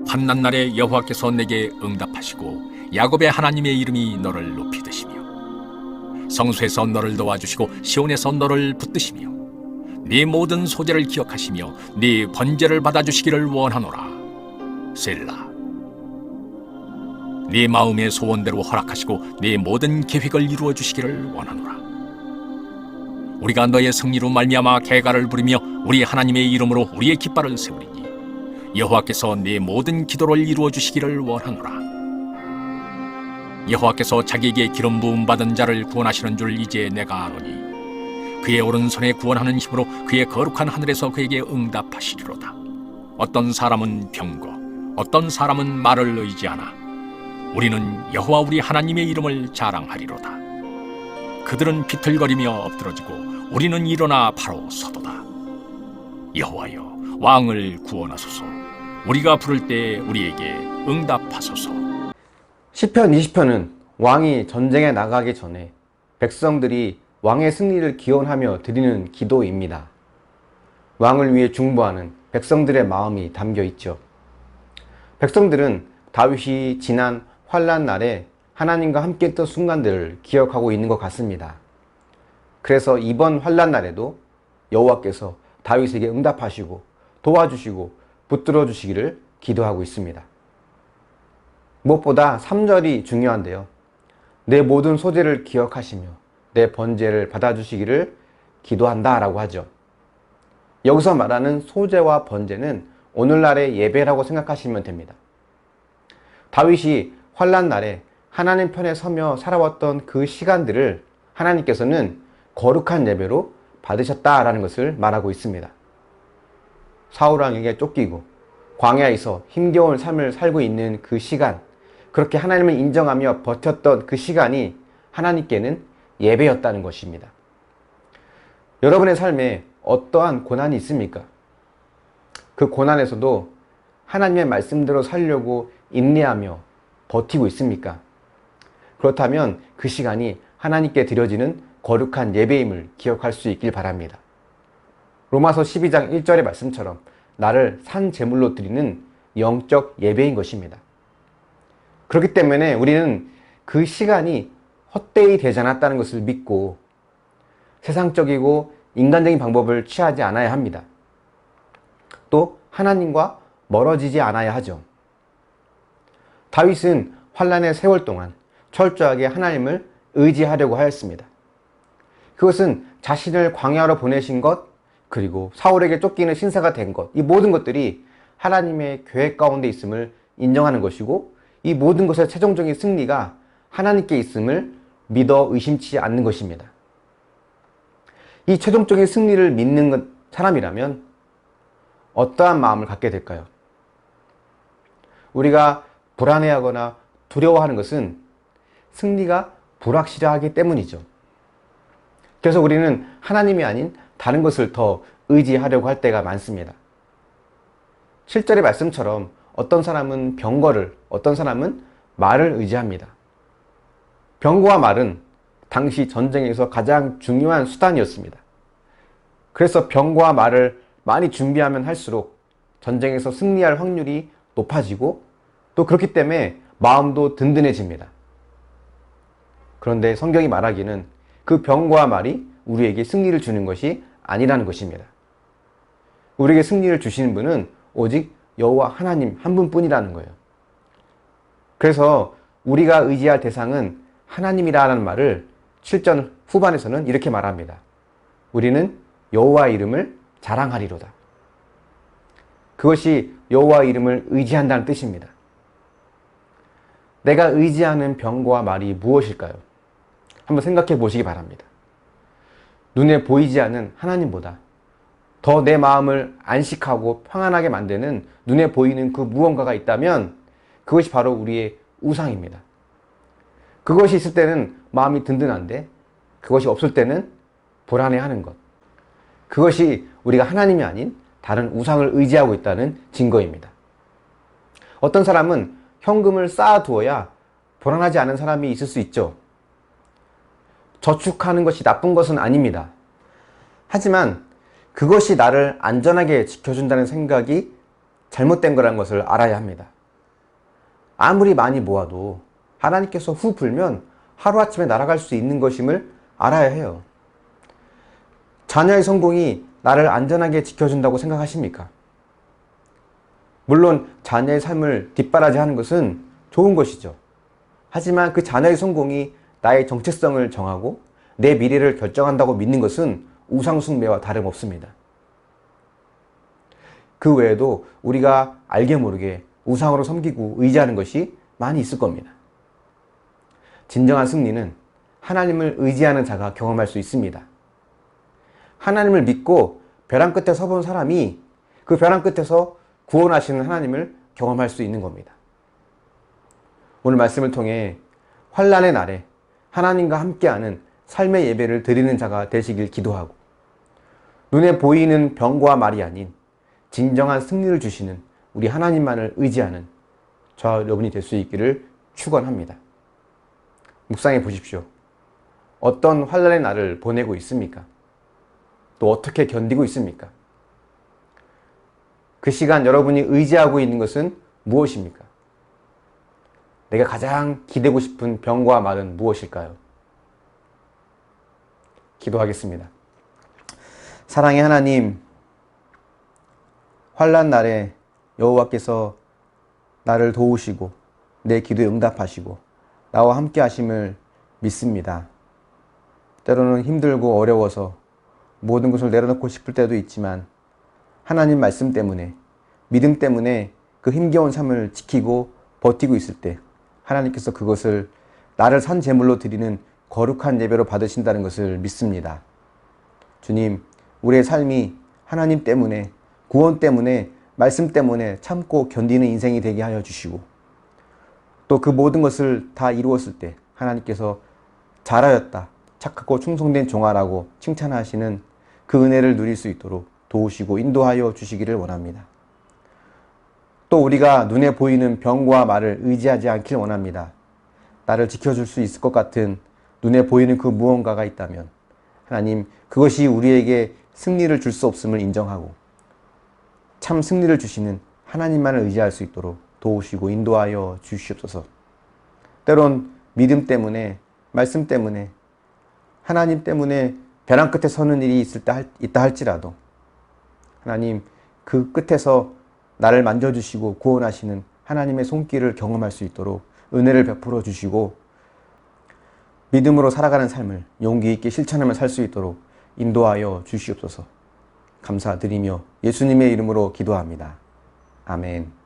환난 날에 여호와께서 내게 응답하시고 야곱의 하나님의 이름이 너를 높이 드시며 성소에서 너를 도와주시고 시온에서 너를 붙드시며 네 모든 소재를 기억하시며 네 번제를 받아주시기를 원하노라. 셀라. 네 마음의 소원대로 허락하시고 네 모든 계획을 이루어 주시기를 원하노라. 우리가 너의 승리로 말미암아 개가를 부리며 우리 하나님의 이름으로 우리의 깃발을 세우리니 여호와께서 네 모든 기도를 이루어 주시기를 원하노라. 여호와께서 자기에게 기름 부음 받은 자를 구원하시는 줄 이제 내가 아노니 그의 오른손에 구원하는 힘으로 그의 거룩한 하늘에서 그에게 응답하시리로다. 어떤 사람은 병거, 어떤 사람은 말을 의지하나 우리는 여호와 우리 하나님의 이름을 자랑하리로다. 그들은 비틀거리며 엎드러지고 우리는 일어나 바로 서도다. 여호와여, 왕을 구원하소서. 우리가 부를 때 우리에게 응답하소서. 시편 20편은 왕이 전쟁에 나가기 전에 백성들이 왕의 승리를 기원하며 드리는 기도입니다. 왕을 위해 중보하는 백성들의 마음이 담겨 있죠. 백성들은 다윗이 지난 환난 날에 하나님과 함께 했던 순간들을 기억하고 있는 것 같습니다. 그래서 이번 환난 날에도 여호와께서 다윗에게 응답하시고 도와주시고 붙들어 주시기를 기도하고 있습니다. 무엇보다 3절이 중요한데요. 내 모든 소재를 기억하시며 내 번제를 받아주시기를 기도한다 라고 하죠. 여기서 말하는 소제와 번제는 오늘날의 예배라고 생각하시면 됩니다. 다윗이 환난 날에 하나님 편에 서며 살아왔던 그 시간들을 하나님께서는 거룩한 예배로 받으셨다라는 것을 말하고 있습니다. 사울왕에게 쫓기고 광야에서 힘겨운 삶을 살고 있는 그 시간, 그렇게 하나님을 인정하며 버텼던 그 시간이 하나님께는 예배였다는 것입니다. 여러분의 삶에 어떠한 고난이 있습니까? 그 고난에서도 하나님의 말씀대로 살려고 인내하며 버티고 있습니까? 그렇다면 그 시간이 하나님께 드려지는 거룩한 예배임을 기억할 수 있길 바랍니다. 로마서 12장 1절의 말씀처럼 나를 산 제물로 드리는 영적 예배인 것입니다. 그렇기 때문에 우리는 그 시간이 헛되이 되지 않았다는 것을 믿고 세상적이고 인간적인 방법을 취하지 않아야 합니다. 또 하나님과 멀어지지 않아야 하죠. 다윗은 환난의 세월 동안 철저하게 하나님을 의지하려고 하였습니다. 그것은 자신을 광야로 보내신 것, 그리고 사울에게 쫓기는 신사가 된 것, 이 모든 것들이 하나님의 계획 가운데 있음을 인정하는 것이고 이 모든 것의 최종적인 승리가 하나님께 있음을 믿어 의심치 않는 것입니다. 이 최종적인 승리를 믿는 사람이라면 어떠한 마음을 갖게 될까요? 우리가 불안해하거나 두려워하는 것은 승리가 불확실하기 때문이죠. 그래서 우리는 하나님이 아닌 다른 것을 더 의지하려고 할 때가 많습니다. 7절의 말씀처럼 어떤 사람은 병거를, 어떤 사람은 말을 의지합니다. 병거와 말은 당시 전쟁에서 가장 중요한 수단이었습니다. 그래서 병거와 말을 많이 준비하면 할수록 전쟁에서 승리할 확률이 높아지고 또 그렇기 때문에 마음도 든든해집니다. 그런데 성경이 말하기는 그 병거와 말이 우리에게 승리를 주는 것이 아니라는 것입니다. 우리에게 승리를 주시는 분은 오직 여호와 하나님 한 분뿐이라는 거예요. 그래서 우리가 의지할 대상은 하나님이라는 말을 7절 후반에서는 이렇게 말합니다. 우리는 여호와 이름을 자랑하리로다. 그것이 여호와 이름을 의지한다는 뜻입니다. 내가 의지하는 병거와 말이 무엇일까요? 한번 생각해 보시기 바랍니다. 눈에 보이지 않는 하나님보다 더 내 마음을 안식하고 평안하게 만드는 눈에 보이는 그 무언가가 있다면 그것이 바로 우리의 우상입니다. 그것이 있을 때는 마음이 든든한데 그것이 없을 때는 불안해하는 것. 그것이 우리가 하나님이 아닌 다른 우상을 의지하고 있다는 증거입니다. 어떤 사람은 현금을 쌓아두어야 불안하지 않은 사람이 있을 수 있죠. 저축하는 것이 나쁜 것은 아닙니다. 하지만 그것이 나를 안전하게 지켜준다는 생각이 잘못된 거라는 것을 알아야 합니다. 아무리 많이 모아도 하나님께서 후 불면 하루아침에 날아갈 수 있는 것임을 알아야 해요. 자녀의 성공이 나를 안전하게 지켜준다고 생각하십니까? 물론 자녀의 삶을 뒷바라지하는 것은 좋은 것이죠. 하지만 그 자녀의 성공이 나의 정체성을 정하고 내 미래를 결정한다고 믿는 것은 우상숭배와 다름없습니다. 그 외에도 우리가 알게 모르게 우상으로 섬기고 의지하는 것이 많이 있을 겁니다. 진정한 승리는 하나님을 의지하는 자가 경험할 수 있습니다. 하나님을 믿고 벼랑 끝에 서본 사람이 그 벼랑 끝에서 구원하시는 하나님을 경험할 수 있는 겁니다. 오늘 말씀을 통해 환난의 날에 하나님과 함께하는 삶의 예배를 드리는 자가 되시길 기도하고, 눈에 보이는 병과 말이 아닌 진정한 승리를 주시는 우리 하나님만을 의지하는 저와 여러분이 될 수 있기를 축원합니다. 묵상해 보십시오. 어떤 환난의 날을 보내고 있습니까? 또 어떻게 견디고 있습니까? 그 시간 여러분이 의지하고 있는 것은 무엇입니까? 내가 가장 기대고 싶은 병과 말은 무엇일까요? 기도하겠습니다. 사랑의 하나님, 환난 날에 여호와께서 나를 도우시고 내 기도에 응답하시고 나와 함께 하심을 믿습니다. 때로는 힘들고 어려워서 모든 것을 내려놓고 싶을 때도 있지만 하나님 말씀 때문에, 믿음 때문에 그 힘겨운 삶을 지키고 버티고 있을 때 하나님께서 그것을 나를 산 제물로 드리는 거룩한 예배로 받으신다는 것을 믿습니다. 주님, 우리의 삶이 하나님 때문에, 구원 때문에, 말씀 때문에 참고 견디는 인생이 되게 하여 주시고, 또 그 모든 것을 다 이루었을 때 하나님께서 잘하였다, 착하고 충성된 종아라고 칭찬하시는 그 은혜를 누릴 수 있도록 도우시고 인도하여 주시기를 원합니다. 또 우리가 눈에 보이는 병과 말을 의지하지 않길 원합니다. 나를 지켜줄 수 있을 것 같은 눈에 보이는 그 무언가가 있다면 하나님, 그것이 우리에게 승리를 줄 수 없음을 인정하고 참 승리를 주시는 하나님만을 의지할 수 있도록 도우시고 인도하여 주시옵소서. 때론 믿음 때문에, 말씀 때문에, 하나님 때문에 벼랑 끝에 서는 일이 있다 할지라도 하나님, 그 끝에서 나를 만져주시고 구원하시는 하나님의 손길을 경험할 수 있도록 은혜를 베풀어 주시고 믿음으로 살아가는 삶을 용기 있게 실천하며 살 수 있도록 인도하여 주시옵소서. 감사드리며 예수님의 이름으로 기도합니다. 아멘.